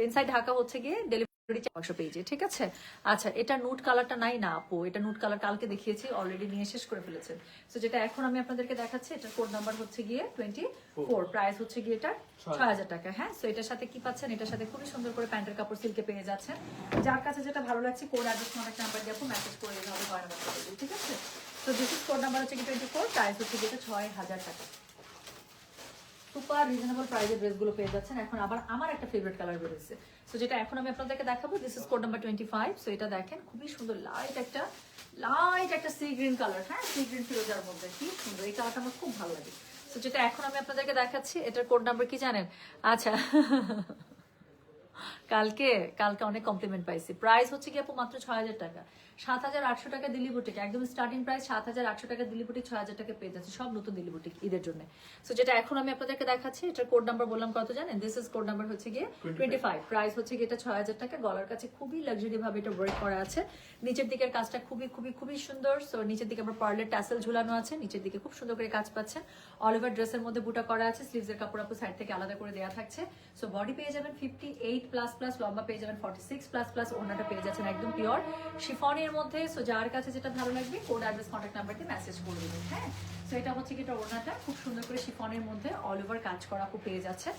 ইনসাইড ঢাকা হচ্ছে গিয়ে ডেলিভারি পেজে, ঠিক আছে? আচ্ছা, এটা নুট কালারটা নাই না আপু, এটা নুট কালার কালকে দেখিয়েছি, অলরেডি নিয়ে শেষ করে ফেলেছেন। সো যেটা এখন আমি আপনাদেরকে দেখাচ্ছি, এটার কোড নাম্বার হচ্ছে গিয়ে 24, প্রাইস হচ্ছে গিয়ে এটা 6000 টাকা। হ্যাঁ, সো এটার সাথে কি পাচ্ছেন? এটার সাথে খুবই সুন্দর করে প্যান্টের কাপড় সিল্কে পেয়ে যাচ্ছেন, যার কাছে যেটা ভালো লাগছে কোড অ্যাড্রেস কন্টাক্ট নাম্বার দিয়ে আপু মেসেজ করে দিতে হবে, ঠিক আছে? তো দিস ইজ কোড নাম্বার হচ্ছে কি 24, প্রাইস হচ্ছে গিয়ে 6000 টাকা। সুপার রিজনেবল প্রাইসের ড্রেসগুলো পেয়ে যাচ্ছেন। এখন আবার আমার একটা ফেভারিট কালার বেরোচ্ছে, সো যেটা এখন আমি আপনাদেরকে দেখাবো, this is code number 25। So এটা দেখেন খুবই সুন্দর লাইট একটা সি গ্রিন কালার, হ্যাঁ সি গ্রিন ফিরোজার মধ্যে, কি সুন্দর এই কালারটা আমার খুব ভালো লাগে। সো যেটা এখন আমি আপনাদেরকে দেখাচ্ছি, এটার কোড নাম্বার কি জানেন? আচ্ছা কালকে অনেক কমপ্লিমেন্ট পাইছি, প্রাইস হচ্ছে কি আপু মাত্র 6000 টাকা, 7800 টাকা দিল্লি বুটিক, একদম স্টার্টিং প্রাইস 7800 টাকা দিল্লি বুটিক, 6000 টাকা পেয়ে যাচ্ছে সব নতুন দিল্লি বুটিক ঈদের জন্য। সো যেটা এখন আমি আপনাদেরকে দেখাচ্ছি, এটার কোড নাম্বার বললাম কত জানেন? দিস ইজ কোড নাম্বার হচ্ছে গিয়ে 25, প্রাইস হচ্ছে গিয়ে এটা 6000 টাকা, গলার কাছে খুবই লাক্সারি ভাবে এটা ওয়ার্ক করা আছে, নিচের দিকের কাজটা খুবই খুবই খুবই সুন্দর। সো নিচের দিকে আবার পার্লের টাসেল ঝুলানো আছে, নিচের দিকে খুব সুন্দর করে কাজ পাচ্ছেন, অল ওভার ড্রেসের মধ্যে বুটা করা আছে, স্লিভসের কাপড় আপু সাইড থেকে আলাদা করে দেওয়া থাকছে। সো বডি পেয়ে যাবেন 58++, লম্বা পেয়ে যাবেন 46++, ওড়নাটা পেয়ে যাচ্ছেন একদম পিওর শিফনের মধ্যে। সো যার কাছে যেটা ভালো লাগবে কোড অ্যাড্রেস কন্টাক্ট নাম্বার দিয়ে মেসেজ করে দেবেন। হ্যাঁ, সো এটা হচ্ছে কি এটা ওড়নাটা খুব সুন্দর করে শিফনের মধ্যে অল ওভার কাজ করা আপু পেয়ে যাচ্ছে,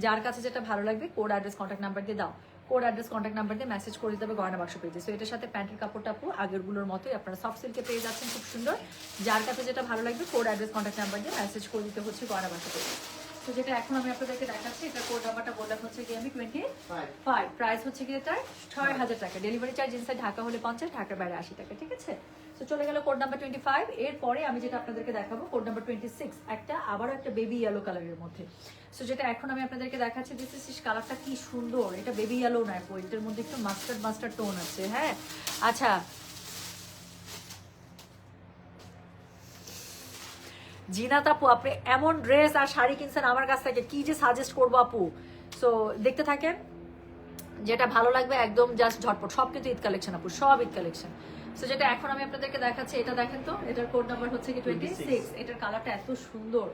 যার কাছে যেটা ভালো লাগবে কোড অ্যাড্রেস কন্টাক্ট নাম্বার দিয়ে দাও, কোড অ্যাড্রেস কন্টাক্ট নাম্বার দিয়ে মেসেজ করে দিতে হবে গয়না বাক্স পেজে। সো এটার সাথে প্যান্টের কাপড়টা আপু আগেরগুলোর মতোই আপনারা সফট সিল্কে পেয়ে যাচ্ছেন খুব সুন্দর, যার কাছে যেটা ভালো লাগবে কোড অ্যাড্রেস কন্টাক্ট নাম্বার দিয়ে মেসেজ করে দিতে হচ্ছে গয়না বাক্স পেজে। তো যেটা এখন আমি আপনাদেরকে দেখাচ্ছি, এটা কোড নাম্বারটা বললাম হচ্ছে কি আমি 25, প্রাইস হচ্ছে কি এটা 6000 টাকা, ডেলিভারি চার্জ ইনসাইড ঢাকা হলে 50, ঢাকার বাইরে 80 টাকা, ঠিক আছে? তো চলে গেল কোড নাম্বার 25। এরপরে আমি যেটা আপনাদেরকে দেখাবো কোড নাম্বার 26, আবারও একটা বেবি ইয়েলো কালারের মধ্যে। সো যেটা এখন আমি আপনাদেরকে দেখাচ্ছি, দিস ইজ কালারটা কি সুন্দর, এটা বেবি ইয়েলো নয়, এটার মধ্যে একটু মাস্টার্ড টোন আছে। হ্যাঁ, আচ্ছা জিনাত আপু, আপনি এমন ড্রেস আর শাড়ি কিনছেন আমার কাছ থেকে, কি যে সাজেস্ট করবো আপু। সো দেখতে থাকেন, যেটা ভালো লাগবে একদম জাস্ট ঝটপট, সব কিন্তু ঈদ কালেকশন আপু, সব ঈদ কালেকশন। সো যেটা এখন আমি আপনাদেরকে দেখাচ্ছি, এটা দেখেন তো, এটার কোড নাম্বার হচ্ছে কি 26, এটার কালারটা এত সুন্দর,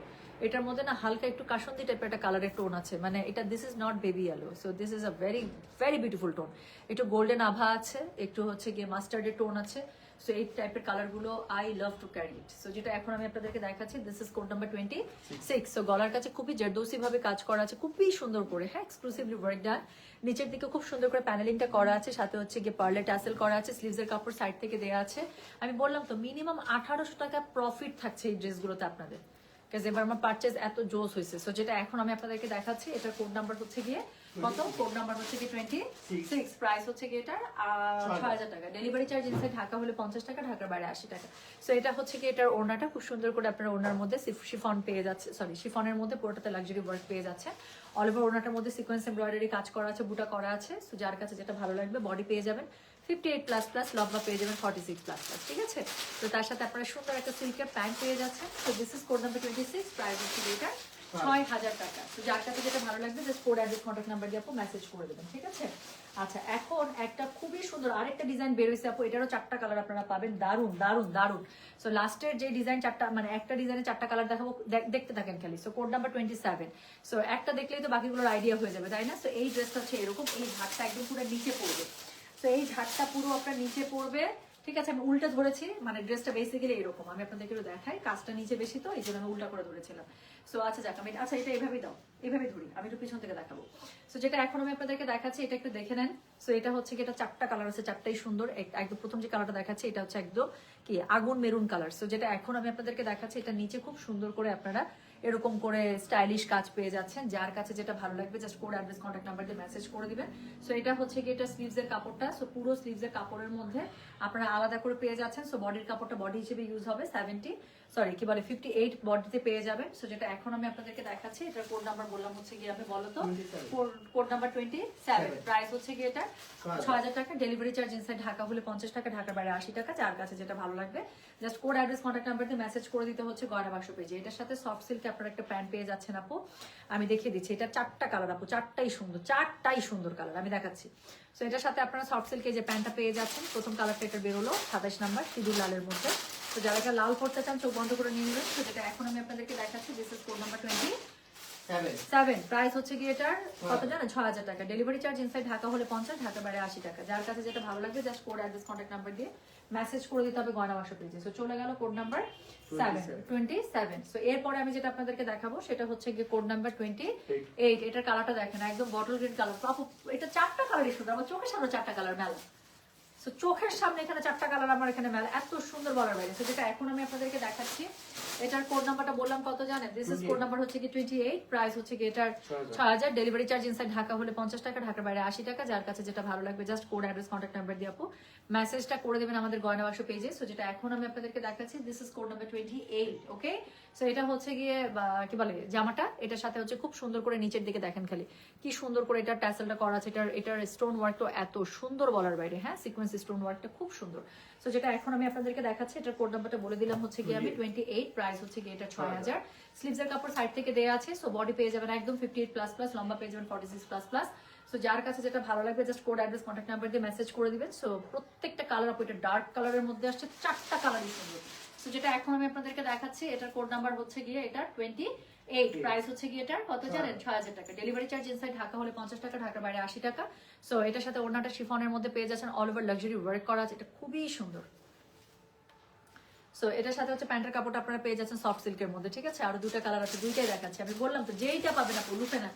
এটার মধ্যে না হালকা একটু কাসন্দি টাইপের একটা কালারের টোন আছে, মানে এটা this is not baby yellow, so this is a very very beautiful tone, একটু গোল্ডেন আভা আছে, একটু হচ্ছে গিয়ে মাস্টার্ডের টোন আছে। সো এই টাইপের কালারগুলো I love to carry it. So যেটা এখন আমি আপনাদেরকে দেখাচ্ছি, this is code number 26। So গলার কাছে খুবই জেরদৌসি ভাবে কাজ করা আছে, খুবই সুন্দর করে, হ্যাঁ এক্সক্লুসিভলি ওয়ার্ক ডান, নিচের দিকে খুব সুন্দর করে প্যানেলিংটা করা আছে, সাথে হচ্ছে গিয়ে পার্লে টাসেল করা আছে, স্লিভসের কাপড় সাইড থেকে দেওয়া আছে। আমি বললাম তো মিনিমাম 1800 টাকা প্রফিট থাকছে এই ড্রেসগুলোতে আপনাদের, কারণ এবার আমার পারচেজ এত জোস হয়েছে। সো যেটা এখন আমি আপনাদেরকে দেখাচ্ছি, এটার কোড নাম্বার হচ্ছে গিয়ে কত? কোড নাম্বার হচ্ছে কি 26, প্রাইস হচ্ছে গিয়ে এটার 6000 টাকা, ডেলিভারি চার্জ ইনসাইড ঢাকা হলে 50 টাকা, ঢাকার বাইরে 80 টাকা। সো এটা হচ্ছে কি এটার ওড়নাটা খুব সুন্দর করে আপনার ওড়নার মধ্যে শিফন পেয়ে যাচ্ছে, সরি শিফনের মধ্যে পুরোটাতে লাক্সারি ওয়ার্ক পেয়ে যাচ্ছে, অল ওভার ওড়নাটার মধ্যে সিকোয়েন্স এমব্রয়ডারি কাজ করা আছে, বুটা করা আছে। সো যার কাছে যেটা ভালো লাগবে, বডি পেয়ে যাবেন 58++, লম্বা পেয়ে যাবেন 46++, ঠিক আছে? তো তার সাথে আপনারা সুন্দর একটা সিল্কের প্যান্ট পেয়ে যাচ্ছেন। তো this is code number 26, price হচ্ছে এটা 6,000 টাকা। তো যার কাছে যেটা ভালো লাগবে just code address contact number দিয়ে আপু মেসেজ করে দেবেন, ঠিক আছে? আচ্ছা, এখন একটা খুবই সুন্দর আরেকটা ডিজাইন বের হয়েছে আপু, এটারও 4টা কালার আপনারা পাবেন, দারুন দারুন দারুন। সো লাস্টের যে ডিজাইন 4টা, মানে একটা ডিজাইনে 4টা কালার দেখাবো, দেখতে থাকেন খালি। So code number 27। সো একটা দেখলেই তো বাকিগুলোর আইডিয়া হয়ে যাবে, তাই না? সো এই ড্রেসটা হচ্ছে এরকম, এই ঝাড়টা একদম পুরো নিচে পড়বে। তো এই ঝাড়টা পুরো আপনার নিচে পড়বে, ঠিক আছে? আমি উল্টা ধরেছি, মানে ড্রেসটা বেসিক্যালি এরকম। আমি আপনাদেরকে একটু দেখাই, কাজটা নিচে বেশি তো এই জন্য আমি উল্টা করে ধরেছিলাম। সো আচ্ছা যাক, আমি আচ্ছা এটা এইভাবেই দাও, এইভাবে ধরি, আমি একটু পিছন থেকে দেখাবো। সো যেটা এখন আমি আপনাদেরকে দেখাচ্ছি এটা একটু দেখে নেন। সো এটা হচ্ছে কি, এটা 4টা কালার আছে, 4টাই সুন্দর। একদম প্রথম যে কালারটা দেখাচ্ছি এটা হচ্ছে একদম কি আগুন মেরুন কালার। সো যেটা এখন আমি আপনাদেরকে দেখাচ্ছি এটা নিচে খুব সুন্দর করে আপনারা এরকম করে স্টাইলিশ কাজ পেয়ে যাচ্ছেন। যার কাছে যেটা ভালো লাগবে just code address contact number দিয়ে মেসেজ করে দিবেন। সো এটা হচ্ছে কি, এটা স্লিভস এর কাপড়টা। সো পুরো স্লিভস এর কাপড়ের মধ্যে আপনারা আলাদা করে পেয়ে যাচ্ছেন। সো বডির কাপড়টা বডি হিসেবে ইউজ হবে, 58 বডিতে পেয়ে যাবেন। সো যেটা এখন আমি আপনাদেরকে দেখাচ্ছি এটার কোড নাম্বার বললাম হচ্ছে কি, আমি বলো তো, কোড নাম্বার 27। প্রাইস হচ্ছে কি এটা 6,000 টাকা। ডেলিভারি চার্জ ইনসাইড ঢাকা হলে 50 টাকা, ঢাকার বাইরে 80 টাকা। যার কাছে যেটা ভালো লাগবে just code address contact number দিয়ে মেসেজ করে দিতে হচ্ছে গয়না বাক্স পেজে। এটার সাথে সফট সিল্কে আপনারা একটা প্যান্ট পেয়ে যাচ্ছেন আপু, আমি দেখিয়ে দিচ্ছি। এটা 4টা কালার আপু, 4টাই সুন্দর, 4টাই সুন্দর কালার, আমি দেখাচ্ছি। সো এটার সাথে আপনারা সফট সিল্কে যে প্যান্টটা পেয়ে যাচ্ছেন, প্রথম কালারটা এটা বেরোলো 27 নাম্বার সিঁদুর লালের মধ্যে। তো যারা এটা লাল পড়তে চান চোখ বন্ধ করে নিয়ে নেবেন। তো যেটা এখন আমি আপনাদেরকে দেখাচ্ছি this is code number 27। Price হচ্ছে কি এটার কত জানেন? 6,000 টাকা। ডেলিভারি চার্জ ইনসাইড ঢাকা হলে 50, ঢাকার বাইরে 80 টাকা। যার কাছে যেটা ভালো লাগবে just code address contact number দিয়ে মেসেজ করে দিতে হবে গয়না বাক্স পেজে। সো চলে গেল কোড নাম্বার 27। সো এরপরে আমি যেটা আপনাদেরকে দেখাবো সেটা হচ্ছে গিয়ে কোড নাম্বার 28। এটার কালারটা দেখেন একদম বটল গ্রিন কালার। আপু এটা 4টা কালারই সুন্দর, আমার চোখের সামনে 4টা কালার মেলা। সো চোখের সামনে এখানে 4টা কালার আমার এখানে মেলা, এত সুন্দর বলার বাইরে। সো যেটা এখন আমি আপনাদেরকে দেখাচ্ছি এটার কোড নাম্বারটা বললাম কত জানেন? দিস ইজ কোড নাম্বার হচ্ছে কি 28। প্রাইস হচ্ছে কি এটার 6,000। ডেলিভারি চার্জ ইনসাইড ঢাকা হলে 50 টাকা, ঢাকার বাইরে 80 টাকা। যার কাছে যেটা ভালো লাগবে just code address contact number দিয়ে আপু মেসেজটা করে দেবেন আমাদের গয়না বাক্স পেজে। সো যেটা এখন আমি আপনাদেরকে দেখাচ্ছি this is code number 28। Okay, so এটা হচ্ছে গিয়ে কি বলে জামাটা, এটার সাথে হচ্ছে খুব সুন্দর করে নিচের দিকে দেখেন খালি কি সুন্দর করে এটার ট্যাসেলটা করা আছে। এটার স্টোন ওয়ার্কটা এত সুন্দর বলার বাইরে, হ্যাঁ সিকোয়েন্স স্টোন ওয়ার্কটা খুব সুন্দর। সো যেটা এখন আমি আপনাদেরকে দেখাচ্ছি এটার কোড নাম্বারটা বলে দিলাম হচ্ছে গিয়ে আমি 28। প্রাইস হচ্ছে গিয়ে এটা 6,000। স্লিভস এর কাপড় সাইড থেকে দেয়া আছে। সো বডি পেয়ে যাবেন একদম 58++, লম্বা পেয়ে যাবেন 46++। সো যার কাছে যেটা ভালো লাগবে just code address contact number দিয়ে মেসেজ করে দিবেন। সো প্রত্যেকটা কালার আপু, এটা ডার্ক কালারের মধ্যে আসছে, 4টা কালারই সুন্দর। সো যেটা এখন আমি আপনাদেরকে দেখাচ্ছি এটার কোড নাম্বার হচ্ছে গিয়ে এটা 28। প্রাইস হচ্ছে গিয়ে এটার কত জানেন? 6,000 টাকা। ডেলিভারি চার্জ ইনসাইড ঢাকা হলে 50 টাকা, ঢাকার বাইরে 80 টাকা। সো এটার সাথে ওড়নাটা শিফনের মধ্যে পেয়ে যাচ্ছেন, অল ওভার লাক্সারি ওয়ার্ক করা আছে, এটা খুবই সুন্দর। সো এটার সাথে হচ্ছে প্যান্টের কাপড়টা আপনারা পেয়ে যাচ্ছেন সফট সিল্কের মধ্যে, ঠিক আছে? আরো 2টা কালার আছে, 2টাই দেখাচ্ছি, আমি বললাম তো যেইটা পাবেন আপনি লুপে না।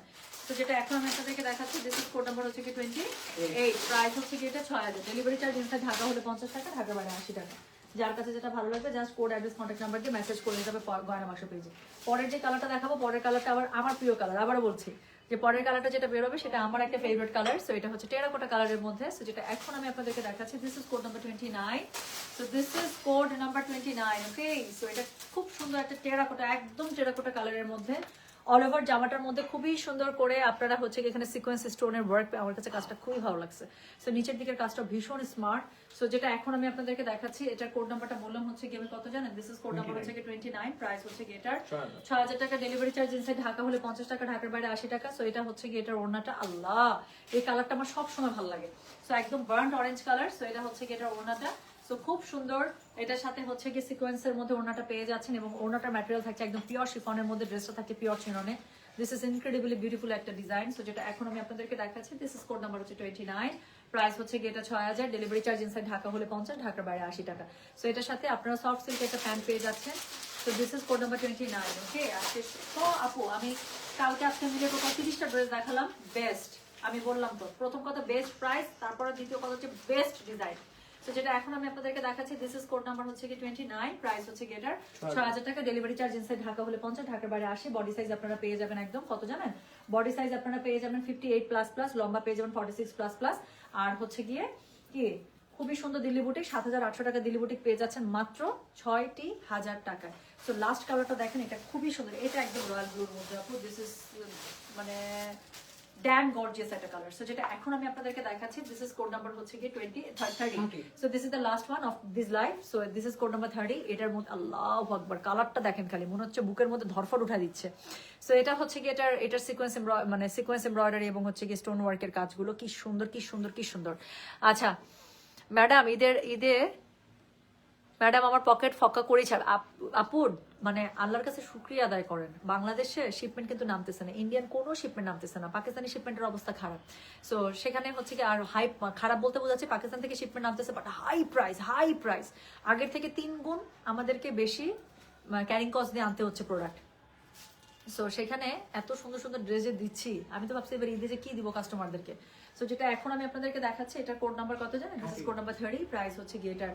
তো যেটা এখন আমি আপনাদেরকে দেখাচ্ছি দিস ইজ কোড নাম্বার হচ্ছে কি 28। প্রাইস হচ্ছে কি এটা 6,000। ডেলিভারি চার্জ ইনসাইড ঢাকা হলে 50 টাকা, ঢাকার বাইরে 80 টাকা। যার কাছে যেটা ভালো লাগবে just code address contact number দিয়ে মেসেজ করে দিতে হবে গয়না বাক্স পেজে। পরের যে কালারটা দেখাবো, পরের কালারটা আবার আমার প্রিয় কালার, আবারও বলছি যে পরের কালারটা যেটা বেরোবে সেটা আমার একটা ফেভারিট কালার। সো এটা হচ্ছে টেরাকোটা কালারের মধ্যে। সো যেটা এখন আমি আপনাদেরকে দেখাচ্ছি this is code number 29। So this is code number 29। Okay, so এটা খুব সুন্দর একটা টেরাকোটা, একদম টেরাকোটা কালারের মধ্যে অল ওভার জামাটার মধ্যে খুবই সুন্দর করে আপনারা হচ্ছে এখানে সিকোয়েন্স স্টোনের ওয়ার্ক, আমার কাছে কাজটা খুবই ভালো লাগছে। সো নিচের দিকের কাজটা ভীষণ স্মার্ট। সো যেটা এখন আমি আপনাদেরকে দেখাচ্ছি এটার কোড নাম্বারটা বললাম হচ্ছে কি আমি কত জানেন? দিস ইজ কোড নাম্বার হচ্ছে কি 29। প্রাইস হচ্ছে কি এটার 6,000 টাকা। ডেলিভারি চার্জ ইনসাইড ঢাকা হলে 50 টাকা, ঢাকার বাইরে 80 টাকা। সো এটা হচ্ছে কি এটার ওড়নাটা, আল্লাহ এই কালারটা আমার সবসময় ভালো লাগে। সো একদম বার্ন্ট অরেঞ্জ কালার। সো এটা হচ্ছে কি এটার ওড়নাটা, সো খুব সুন্দর। এটার সাথে হচ্ছে কি সিকোয়েন্সের মধ্যে ওড়নাটা পেয়ে যাচ্ছেন এবং ওড়নাটার ম্যাটেরিয়াল থাকছে একদম পিওর শিফনের মধ্যে, ড্রেসটা থাকছে পিওর চিননে। দিস ইজ ইনক্রেডিবলি বিউটিফুল একটা ডিজাইন। সো যেটা এখন আমি আপনাদেরকে দেখাচ্ছি দিস ইজ কোড নাম্বার হচ্ছে 29। প্রাইস হচ্ছে কি এটা 6,000। ডেলিভারি চার্জ ইনসাইড ঢাকা হলে 50, ঢাকার বাইরে 80 টাকা। সো এটার সাথে আপনারা সফট সিল্ক একটা প্যান্ট পেয়ে যাচ্ছেন। So this is code number 29। ওকে, আজকে তো আপু আমি কালকে আজকে মিলে টোটাল 30টা ড্রেস দেখালাম। বেস্ট, আমি বললাম তো প্রথম কথা বেস্ট প্রাইস, তারপরে দ্বিতীয় কথা হচ্ছে বেস্ট ডিজাইন। তো যেটা এখন আমি আপনাদেরকে দেখাচ্ছি দিস ইজ কোড নাম্বার হচ্ছে কি 29। প্রাইস হচ্ছে কি এটার 6,000 টাকা। ডেলিভারি চার্জ ইনসাইড ঢাকা হলে 50, ঢাকার বাইরে 80। বডি সাইজ আপনারা পেয়ে যাবেন একদম কত জানেন? বডি সাইজ আপনারা পেয়ে যাবেন 58++, লম্বা পেয়ে যাবেন 46++। আর হচ্ছে গিয়ে কি খুবই সুন্দর দিল্লি বুটিক, 7,800 টাকা দিল্লি বুটিক পেয়ে যাচ্ছেন মাত্র 6,000 টাকায়। সো লাস্ট কালারটা দেখেন, এটা খুবই সুন্দর, এটা একদম রয়্যাল ব্লুর মধ্যে আপু। দিস ইজ মানে ড্যান গর্জিয়াস একটা কালার। সো যেটা এখন আমি আপনাদেরকে দেখাচ্ছি, দিস ইজ কোড নাম্বার হচ্ছে কি 30। So this is the last one of this live. So this is code number 30। এটার মধ্যে আল্লাহু আকবার, কালারটা দেখেন খালি মনে হচ্ছে বুকের মধ্যে ধরফর উঠা দিচ্ছে। সো এটা হচ্ছে কি এটার সিকোয়েন্স মানে সিকোয়েন্স এমব্রয়ডারি এবং হচ্ছে কি স্টোন ওয়ার্কের কাজগুলো কি সুন্দর কি সুন্দর কি সুন্দর। আচ্ছা ম্যাডাম, ঈদে ম্যাডাম আমার পকেট ফক্কা করেছে। আপুর মানে আল্লাহর কাছে শুকরিয়া আদায় করেন, বাংলাদেশে শিপমেন্ট কিন্তু নামতেছে না, ইন্ডিয়ান কোনো শিপমেন্ট নামতেছে না, পাকিস্তানি শিপমেন্টের অবস্থা খারাপ। সো সেখানে হচ্ছে কি আর হাই খারাপ বলতে বোঝাচ্ছে পাকিস্তান থেকে শিপমেন্ট নামতেছে, বাট হাই প্রাইস আগের থেকে 3 গুণ আমাদেরকে বেশি ক্যারিং কস্ট দিয়ে আনতে হচ্ছে প্রোডাক্ট। সো সেখানে এত সুন্দর সুন্দর ড্রেস যে দিচ্ছি, আমি তো ভাবছি এবার ঈদে যে কি দিব কাস্টমারদেরকে। সো যেটা এখন আমি আপনাদেরকে দেখাচ্ছি, এটার কোড নাম্বার কত জানেন? This is code number 30। Price হচ্ছে গিয়ে এটার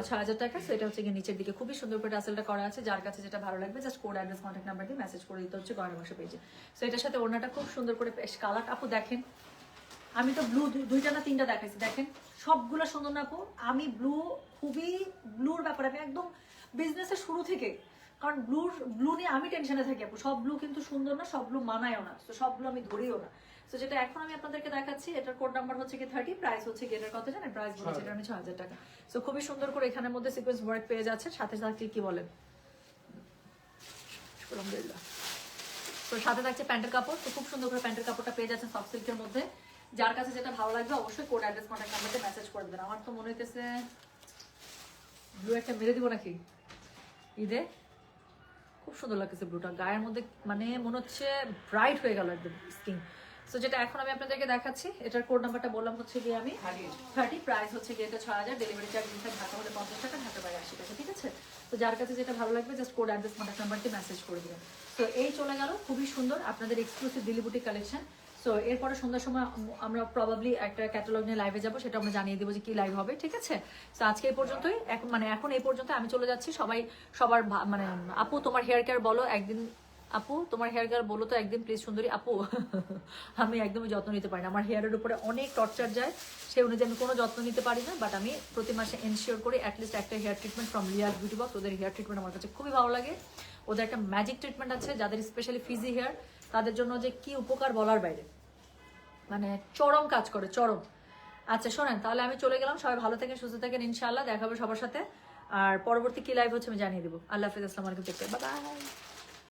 6000 টাকা। সো এটা হচ্ছে গিয়ে নিচের দিকে খুবই সুন্দর করে টাসেলটা করা আছে। যার কাছে যেটা ভালো লাগবে just code, address, contact number দিয়ে মেসেজ করে দিতে হচ্ছে গয়না বাক্স পেজে। সো এটার সাথে ওড়নাটা খুব সুন্দর করে কালার। আপু দেখেন, আমি তো ব্লু 2টা না 3টা দেখাইছি, দেখেন সবগুলো সুন্দর না আপু? আমি ব্লু খুবই ব্লুর ব্যাপারে আমি একদম বিজনেসের শুরু থেকে, কারণ ব্লু নিয়ে আমি টেনশনে থাকি আপু। সব ব্লু কিন্তু সুন্দর না, সব ব্লু মানায়ও না, তো সব ব্লু আমি ধরিও না। তো যেটা এখন আমি আপনাদেরকে দেখাচ্ছি, এটার কোড নাম্বার হচ্ছে কি 30। প্রাইস হচ্ছে কি এটার কত জানেন? প্রাইস বলেছে এটা আমি 6000 টাকা। সো খুবই সুন্দর করে এখানের মধ্যে সিকোয়েন্স ওয়ার্ক পেয়ে যাচ্ছে, সাথে সাথে কি বলেন আলহামদুলিল্লাহ। তো সাথে থাকছে প্যান্টের কাপড়। তো খুব সুন্দর করে প্যান্টের কাপড়টা পেয়ে যাচ্ছেন সফট সিল্কের মধ্যে। যার কাছে যেটা ভালো লাগবে অবশ্যই কোড, অ্যাড্রেস, কন্ট্যাক্ট নাম্বারে মেসেজ করে দেবেন। আমার তো মনে হইতেছে ব্লু একটা মেরে দিব নাকি ঈদে। খুব সুন্দর লাগতেছে ব্লুটা, গায়ের মধ্যে মানে মনে হচ্ছে ব্রাইট হয়ে গেল একদম স্কিন। সো যেটা এখন আমি আপনাদেরকে দেখাচ্ছি, এটার কোড নাম্বারটা বললাম হচ্ছে গিয়ে আমি 30। প্রাইস হচ্ছে গিয়ে এটা 6000। ডেলিভারি চার্জ দিতে ঢাকা হলে 50 টাকা, ঢাকা বাইরে 80 টাকা, ঠিক আছে? তো যার কাছে যেটা ভালো লাগবে জাস্ট কোড, অ্যাড্রেস, কন্ট্যাক্ট নাম্বারটি মেসেজ করে দিবেন। তো এই চলে গেল খুবই সুন্দর আপনাদের exclusive Delhi boutique collection. So এরপরে সন্ধ্যার সময় আমরা প্রবাবলি একটা ক্যাটালগ নিয়ে লাইভে যাবো, সেটা আমরা জানিয়ে দেবো যে কি লাইভ হবে, ঠিক আছে? তো আজকে এই পর্যন্তই, এখন এই পর্যন্ত আমি চলে যাচ্ছি। সবার মানে আপু তোমার হেয়ার কেয়ার বলো একদিন, আপু তোমার হেয়ার কেয়ার বলো তো একদিন প্লিজ সুন্দরী আপু। আমি একদমই যত্ন নিতে পারি না, আমার হেয়ারের উপরে অনেক টর্চার যায়, সেই অনুযায়ী আমি কোনো যত্ন নিতে পারি না। বাট আমি প্রতি মাসে এনশিওর করি অ্যাটলিস্ট একটা hair treatment from Riaz beauty box. ওদের হেয়ার ট্রিটমেন্ট আমার কাছে খুবই ভালো লাগে। ওদের একটা ম্যাজিক ট্রিটমেন্ট আছে, যাদের স্পেশালি ফিজি হেয়ার, তাদের জন্য যে কি উপকার বলার বাইরে, মানে চরম কাজ করে, চরম। আচ্ছা শোনেন, তাহলে আমি চলে গেলাম। সবাই ভালো থাকেন, সুস্থ থাকেন, ইনশাআল্লাহ দেখা হবে সবার সাথে। আর পরবর্তী কি লাইভ হচ্ছে আমি জানিয়ে দেবো। আল্লাহ হাফিজ, আসসালামু আলাইকুম, টেক কেয়ার, বাই বাই।